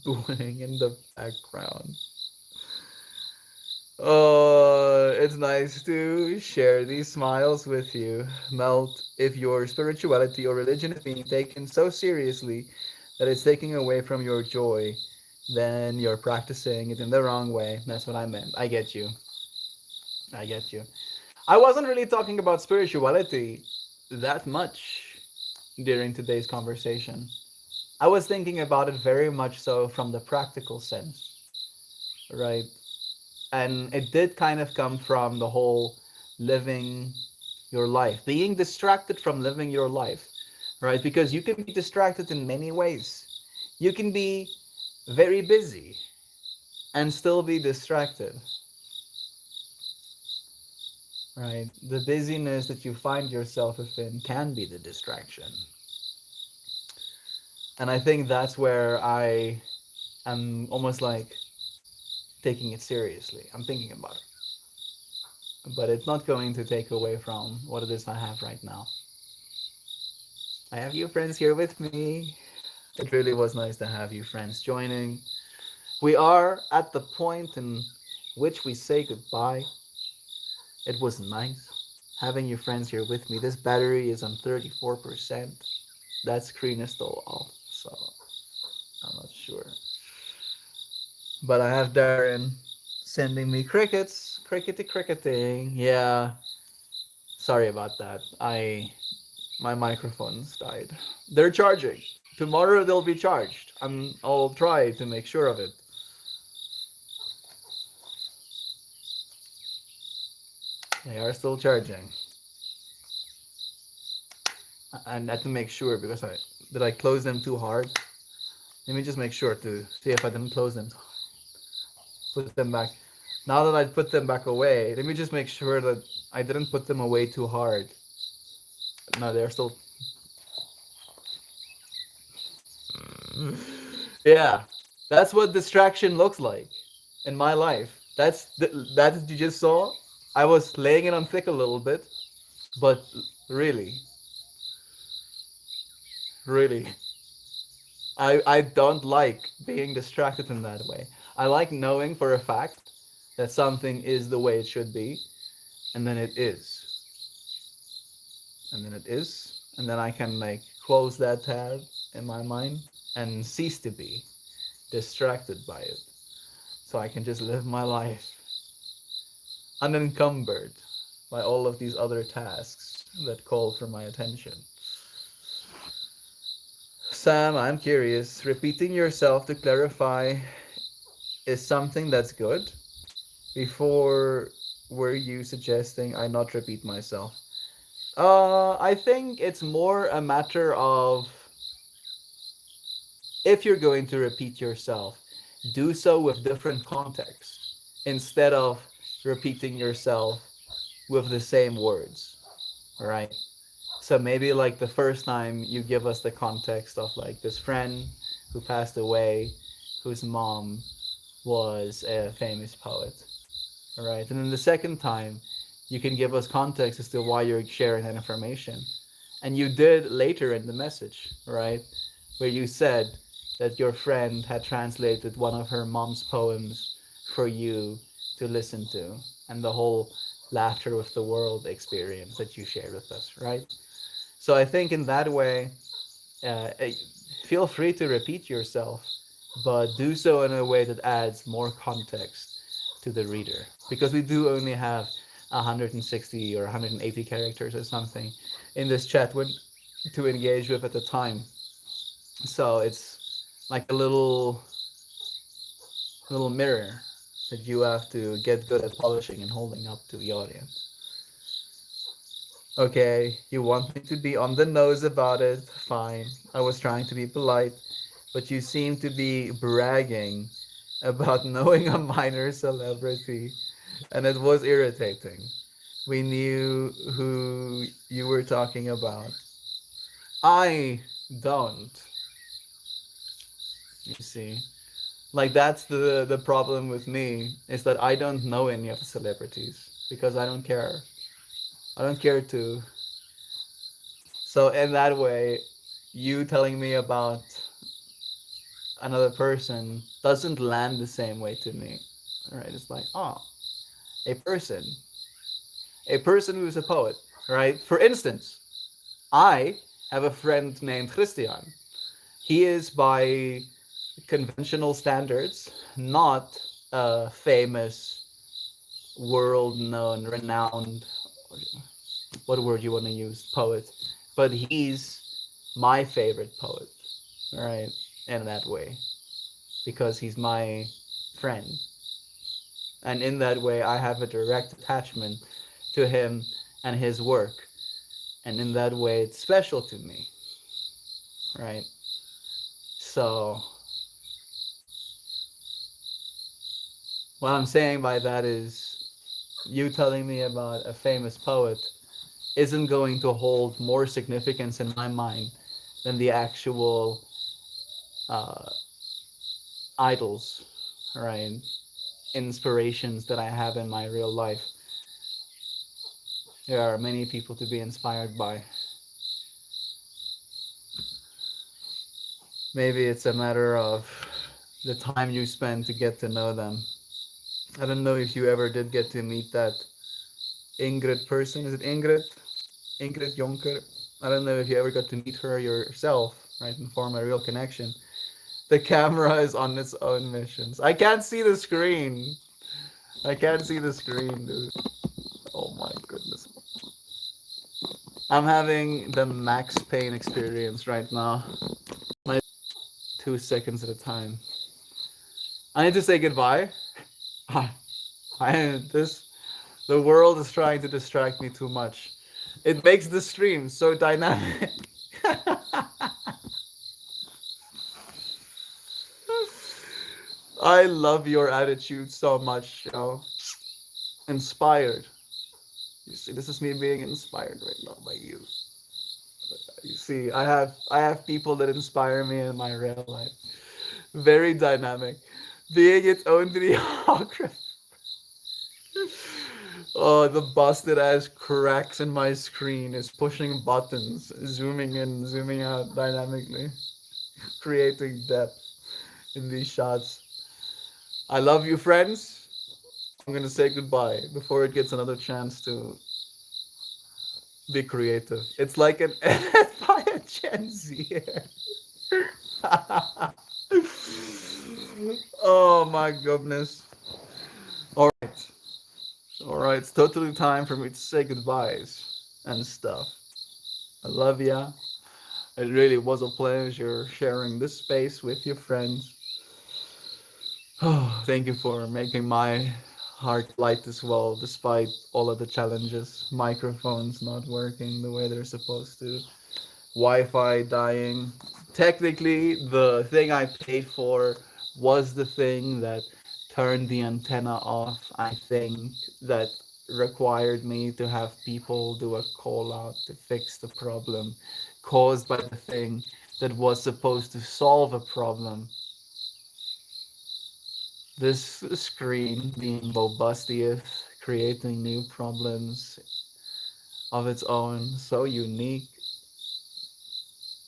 booing in the background. Oh, it's nice to share these smiles with you. Melt, if your spirituality or religion is being taken so seriously that it's taking away from your joy, then you're practicing it in the wrong way. That's what I meant. I get you. I get you. I wasn't really talking about spirituality that much during today's conversation. I was thinking about it very much so from the practical sense, right? And it did kind of come from the whole living your life, being distracted from living your life, right? Because you can be distracted in many ways. You can be very busy and still be distracted, right? The busyness that you find yourself within can be the distraction. And I think that's where I am almost like taking it seriously. I'm thinking about it. But it's not going to take away from what it is I have right now. I have you friends here with me. It really was nice to have you friends joining. We are at the point in which we say goodbye. It was nice having you friends here with me. This battery is on 34%. That screen is still off, so I'm not sure. But I have Darren sending me crickets. Crickety cricketing. Yeah. Sorry about that. My microphones died. They're charging. Tomorrow they'll be charged. I'll try to make sure of it. They are still charging. And I had to make sure because I close them too hard. Let me just make sure to see if I didn't close them. Put them back. Now that I put them back away, let me just make sure that I didn't put them away too hard. No, they're still. Yeah, that's what distraction looks like in my life. That you just saw. I was laying it on thick a little bit, but really, really, I don't like being distracted in that way. I like knowing for a fact that something is the way it should be, and then it is, and then it is, and then I can like close that tab in my mind and cease to be distracted by it, so I can just live my life unencumbered by all of these other tasks that call for my attention. Sam, I'm curious. Repeating yourself to clarify is something that's good. Before, were you suggesting I not repeat myself? I think it's more a matter of if you're going to repeat yourself, do so with different context instead of repeating yourself with the same words, right? So maybe like the first time you give us the context of like this friend who passed away, whose mom was a famous poet, all right? And then the second time, you can give us context as to why you're sharing that information. And you did later in the message, right? Where you said that your friend had translated one of her mom's poems for you to listen to, and the whole laughter with the world experience that you shared with us, right? So I think in that way, eh, feel free to repeat yourself, but do so in a way that adds more context to the reader. Because we do only have 160 or 180 characters or something in this chat to engage with at the time. So it's like a little mirror that you have to get good at polishing and holding up to the audience. Okay, you want me to be on the nose about it? Fine. I was trying to be polite, but you seem to be bragging about knowing a minor celebrity, and it was irritating. We knew who you were talking about. I don't, you see. Like that's the problem with me is that I don't know any of the celebrities because I don't care. I don't care to. So in that way, you telling me about another person doesn't land the same way to me. Right? It's like, oh, a person, a person who's a poet, right? For instance, I have a friend named Christian. He is by conventional standards not a famous, world-known, renowned, what word you want to use, poet, but he's my favorite poet, right? In that way, because he's my friend, and in that way, I have a direct attachment to him and his work, and in that way, it's special to me, right? So, what I'm saying by that is, you telling me about a famous poet isn't going to hold more significance in my mind than the actual uh, idols, right? Inspirations that I have in my real life. There are many people to be inspired by. Maybe it's a matter of the time you spend to get to know them. I don't know if you ever did get to meet that Ingrid person. Is it Ingrid? Ingrid Jonker? I don't know if you ever got to meet her yourself, right, and form a real connection. The camera is on its own missions. I can't see the screen. I can't see the screen, dude. Oh my goodness. I'm having the Max Payne experience right now. 2 seconds at a time. I need to say goodbye. I this the world is trying to distract me too much. It makes the stream so dynamic. I love your attitude so much, Inspired. You see, this is me being inspired right now by you. You see, I have people that inspire me in my real life. Very dynamic. Being its own videographer. Oh, the busted ass cracks in my screen is pushing buttons, zooming in, zooming out dynamically, creating depth in these shots. I love you, friends. I'm gonna say goodbye before it gets another chance to be creative. It's like an edit by a Gen Z here. Oh my goodness. Alright. Alright, it's totally time for me to say goodbyes and stuff. I love ya. It really was a pleasure sharing this space with your friends. Oh, thank you for making my heart light as well, despite all of the challenges. Microphones not working the way they're supposed to, Wi-Fi dying. Technically, the thing I paid for was the thing that turned the antenna off. I think that required me to have people do a call out to fix the problem caused by the thing that was supposed to solve a problem. This screen being bobustious, creating new problems of its own, so unique.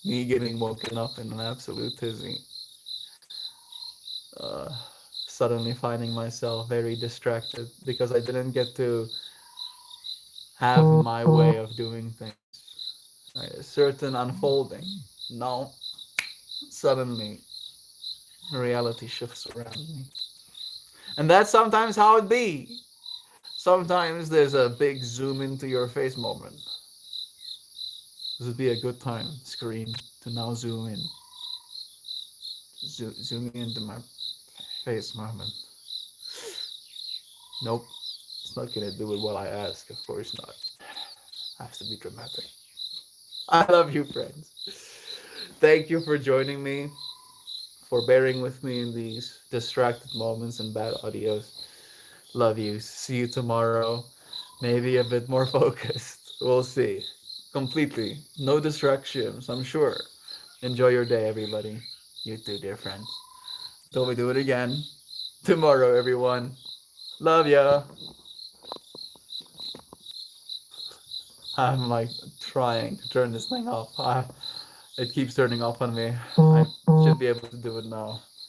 Me getting woken up in an absolute tizzy. Uh, Suddenly finding myself very distracted because I didn't get to have my way of doing things. Right? A certain unfolding. No, suddenly reality shifts around me. And that's sometimes how it be. Sometimes there's a big zoom into your face moment. This would be a good time, screen, to now zoom in. Zooming into my face moment. Nope, it's not gonna do it what I ask. Of course not. Has to be dramatic. I love you, friends. Thank you for joining me, for bearing with me in these distracted moments and bad audios. Love you. See you tomorrow. Maybe a bit more focused. We'll see. Completely. No distractions, I'm sure. Enjoy your day, everybody. You too, dear friends. Till we do it again tomorrow, everyone. Love ya. I'm like trying to turn this thing off. It keeps turning off on me. I should be able to do it now.